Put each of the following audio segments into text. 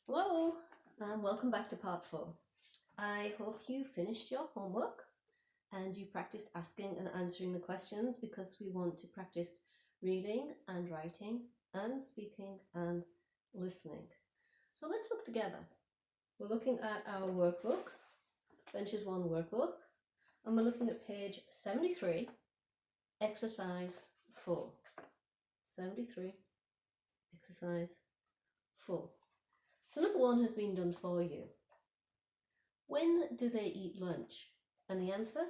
Hello, and welcome back to part 4. I hope you finished your homework and you practiced asking and answering the questions because we want to practice reading and writing and speaking and listening. So let's look together. We're looking at our workbook, Ventures1 workbook, and we're looking at page 73, exercise 4. 73, exercise 4. So number 1 has been done for you. When do they eat lunch? And the answer,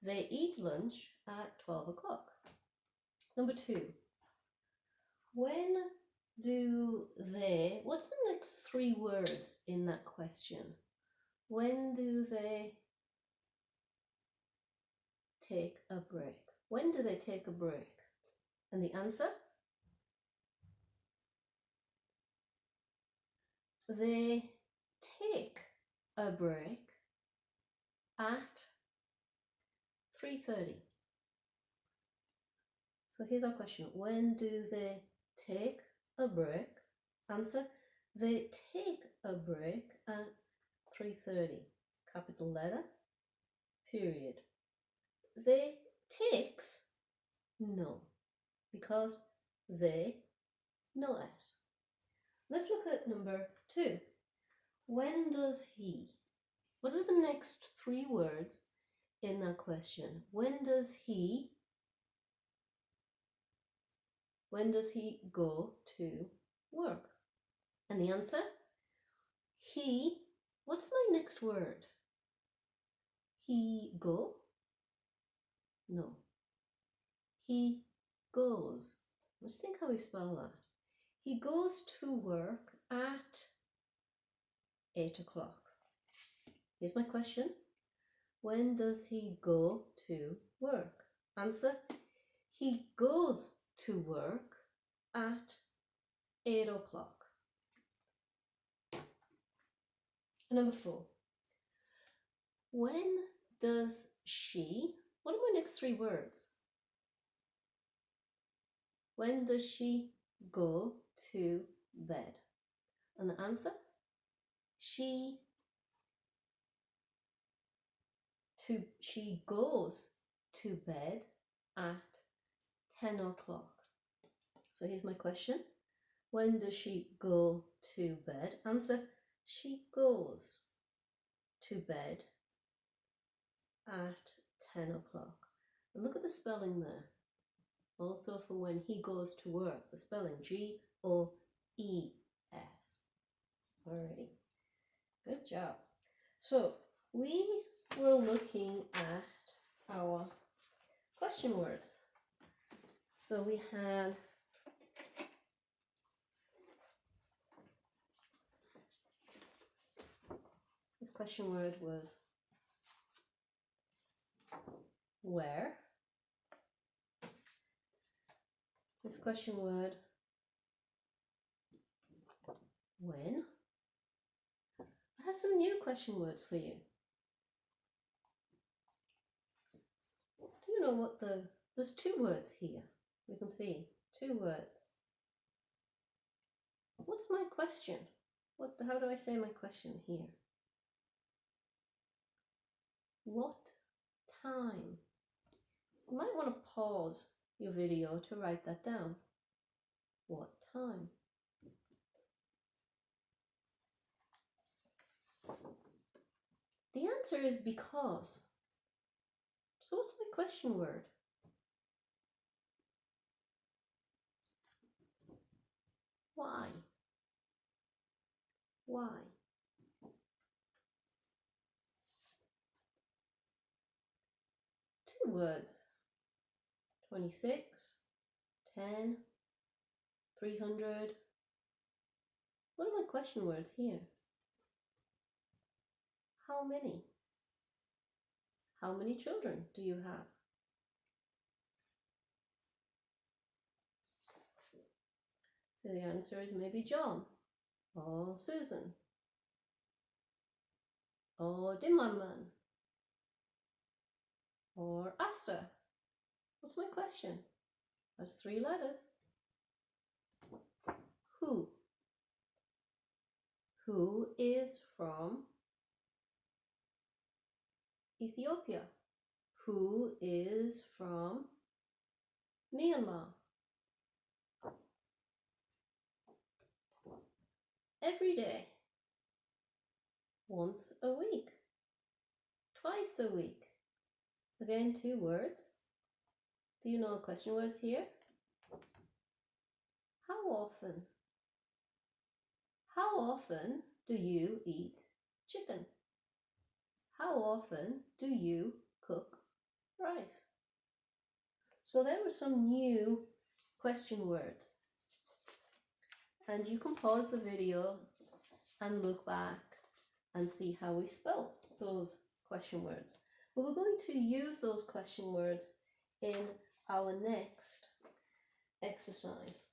they eat lunch at 12 o'clock. Number 2, when do they, what's the next 3 words in that question? When do they take a break? When do they take a break? And the answer, they take a break at 3:30. So here's our question. When do they take a break? Answer, they take a break at 3:30. Capital letter, period. They takes, no, because they, no S. Let's look at number 2. When does he? What are the next 3 words in that question? When does he go to work? And the answer, he, what's my next word? He go? No. He goes. Let's think how we spell that. He goes to work at 8 o'clock. Here's my question. When does he go to work? Answer, he goes to work at 8 o'clock. Number 4. When does she, what are my next 3 words? When does she go to bed? And the answer, she goes to bed at 10 o'clock. So here's my question. When does she go to bed? Answer, she goes to bed at 10 o'clock. And look at the spelling there. Also for when he goes to work, the spelling G-O-E-S. Alrighty, good job. So we were looking at our question words. So we had this question word was where. This question word, when. I have some new question words for you. Do you know what there's 2 words here. We can see 2 words. What's my question? How do I say my question here? What time? You might want to pause your video to write that down. What time? The answer is because. So what's my question word? Why? Why? Two words. 26, 10, 300. What are my question words here? How many? How many children do you have? So the answer is maybe John, or Susan, or Dimmerman, or Asta. What's my question? That's 3 letters. Who? Who is from Ethiopia? Who is from Myanmar? Every day. Once a week. Twice a week. Again, 2 words. Do you know question words here? How often? How often do you eat chicken? How often do you cook rice? So there were some new question words. And you can pause the video and look back and see how we spell those question words. But we're going to use those question words in our next exercise.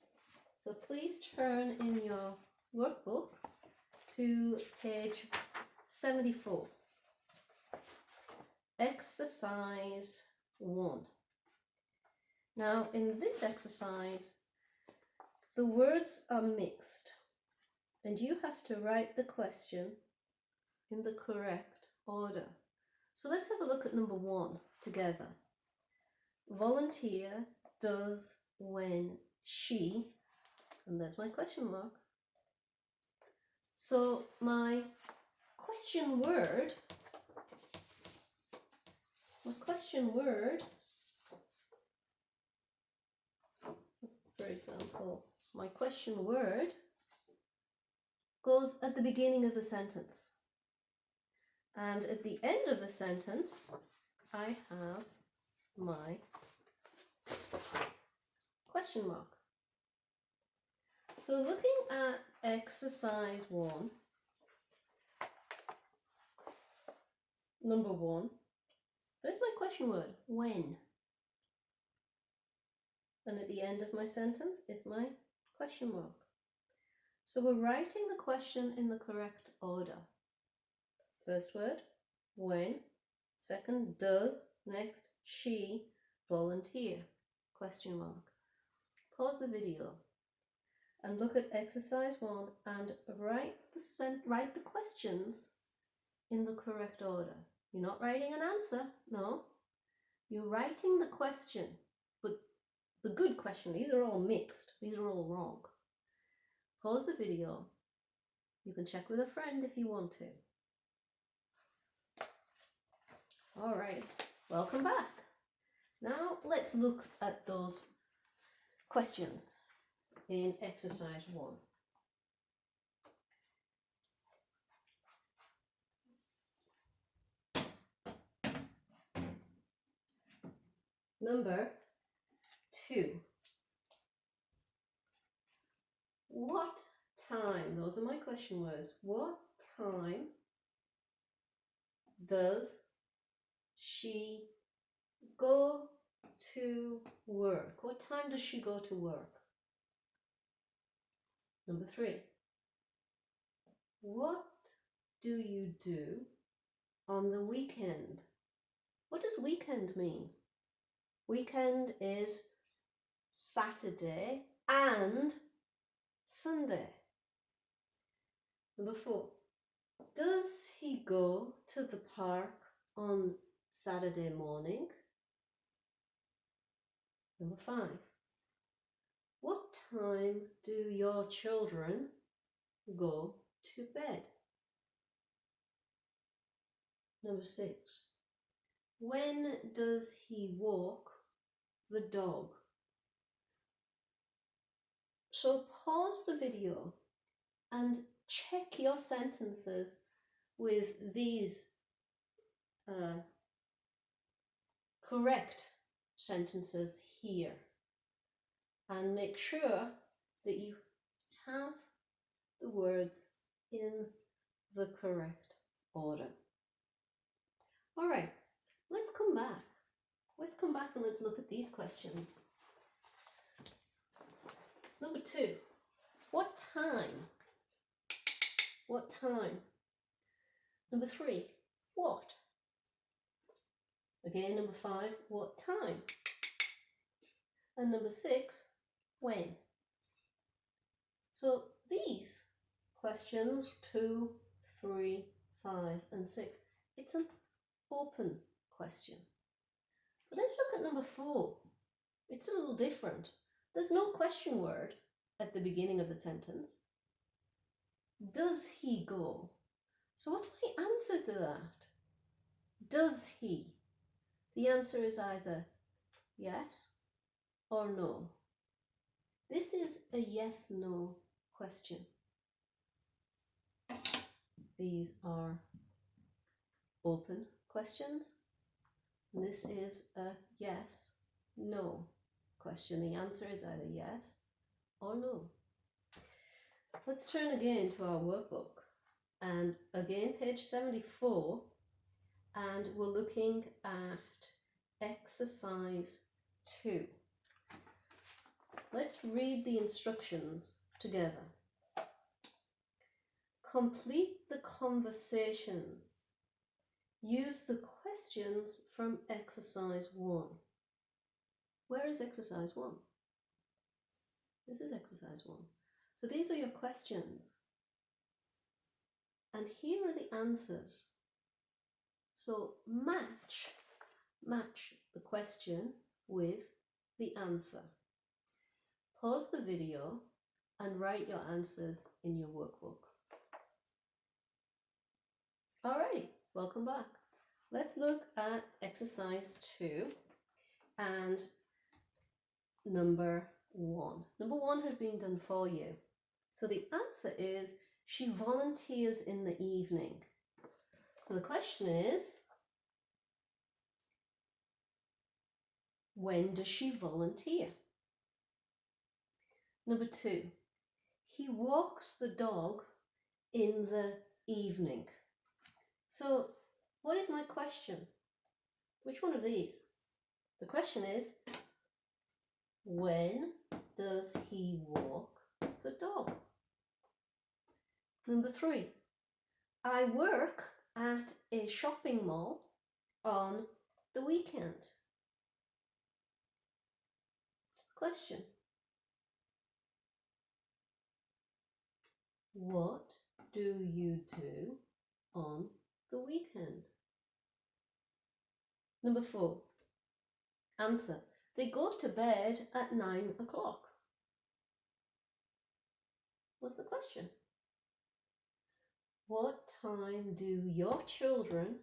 So please turn in your workbook to page 74. Exercise 1. Now in this exercise, the words are mixed and you have to write the question in the correct order. So let's have a look at number 1 together. Volunteer does when she, and there's my question mark. So my question word, for example, my question word goes at the beginning of the sentence. And at the end of the sentence, I have my question mark. So looking at exercise 1, number 1, there's my question word, when. And at the end of my sentence is my question mark. So we're writing the question in the correct order. First word, when. Second, does. Next, she, volunteer, question mark. Pause the video and look at exercise 1 and write the questions in the correct order. You're not writing an answer, no. You're writing the question, but the good question. These are all mixed. These are all wrong. Pause the video. You can check with a friend if you want to. Alright, welcome back. Now let's look at those questions in exercise 1. Number 2. What time, those are my question words, what time does she go to work? What time does she go to work? Number 3. What do you do on the weekend? What does weekend mean? Weekend is Saturday and Sunday. Number 4. Does he go to the park on Saturday morning? Number 5. What time do your children go to bed? Number 6. When does he walk the dog? So pause the video and check your sentences with these correct sentences here, and make sure that you have the words in the correct order. All right, let's come back. Let's come back and let's look at these questions. Number 2, what time? What time? Number 3, what? Again, number 5, what time? And number 6, when? So these questions 2, 3, 5 and 6. It's an open question. But let's look at number 4. It's a little different. There's no question word at the beginning of the sentence. Does he go? So what's my answer to that? Does he? The answer is either yes or no. This is a yes-no question. These are open questions. This is a yes-no question. The answer is either yes or no. Let's turn again to our workbook. And again, page 74. And we're looking at exercise 2. Let's read the instructions together. Complete the conversations. Use the questions from exercise 1. Where is exercise 1? This is exercise 1. So these are your questions. And here are the answers. So match the question with the answer. Pause the video and write your answers in your workbook. Alrighty, welcome back. Let's look at exercise 2 and number 1. Number 1 has been done for you. So the answer is she volunteers in the evening. So the question is, when does she volunteer? Number 2, he walks the dog in the evening. So what is my question? Which one of these? The question is, when does he walk the dog? Number 3, I work at a shopping mall on the weekend. What's the question? What do you do on the weekend? Number 4, answer. They go to bed at 9 o'clock. What's the question? What time do your children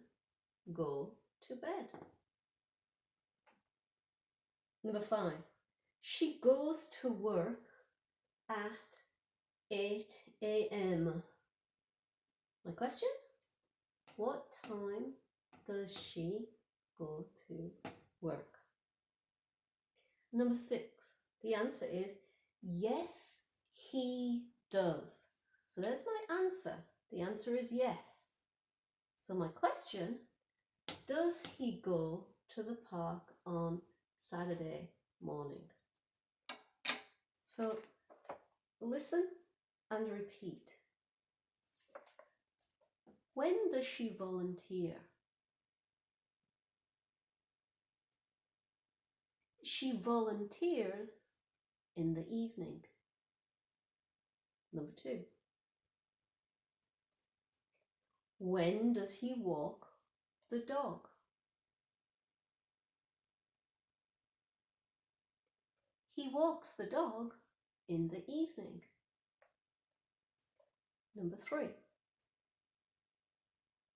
go to bed? Number 5, she goes to work at 8 a.m. My question? What time does she go to work? Number 6, the answer is yes, he does. So there's my answer. The answer is yes. So my question, does he go to the park on Saturday morning? So listen and repeat. When does she volunteer? She volunteers in the evening. Number 2. When does he walk the dog? He walks the dog in the evening. Number 3.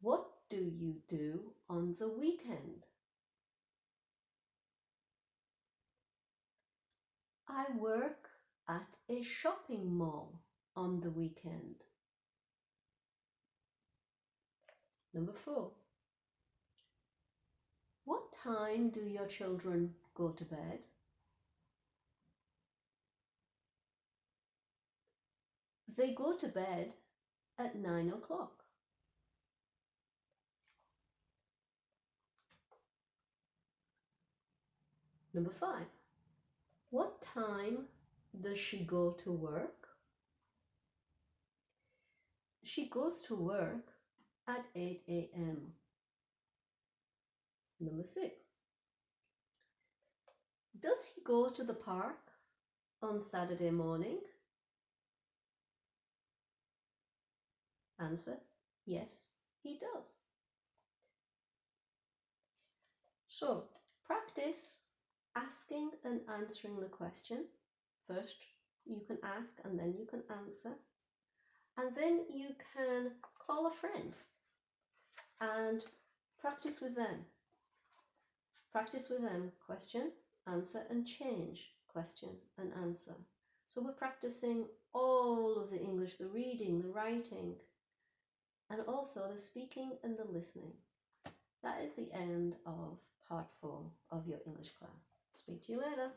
What do you do on the weekend? I work at a shopping mall on the weekend. Number 4. What time do your children go to bed? They go to bed at 9 o'clock. Number 5. What time does she go to work? She goes to work at 8 a.m. Number 6. Does he go to the park on Saturday morning? Answer, yes, he does. So practice asking and answering the question. First you can ask and then you can answer. And then you can call a friend and practice with them. Practice with them, question, answer, and change, question and answer. So we're practicing all of the English, the reading, the writing, and also the speaking and the listening. That is the end of part 4 of your English class. Speak to you later.